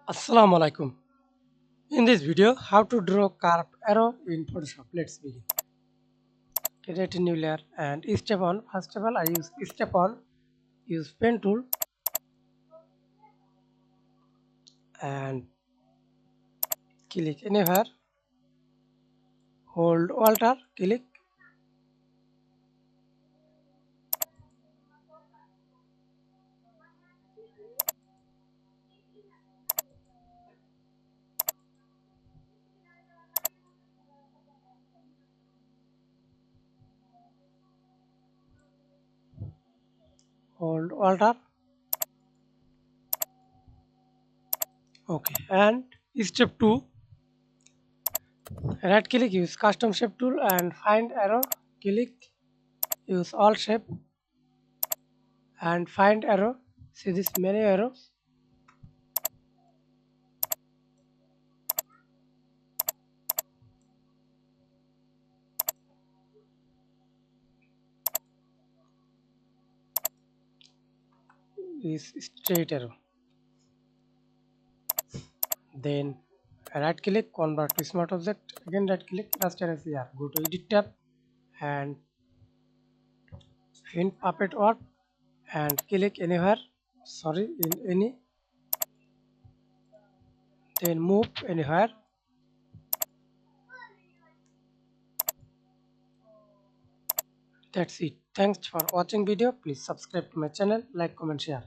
Assalamu alaikum. In this video, how to draw curved arrow in Photoshop. Let's begin. Create a new layer and step on. First of all, I use step on. Use pen tool and click anywhere. Hold Alt, click. Hold Alt. Okay. And step 2. Right click. Use custom shape tool and find arrow. Click. Use Alt shape and find arrow. See this many arrows. Is straight arrow. Then right click, convert to smart object. Again right click, raster as here. Go to edit tab and find puppet warp and click anywhere. Sorry, in any. Then move anywhere. That's it. Thanks for watching video. Please subscribe to my channel, like, comment, share.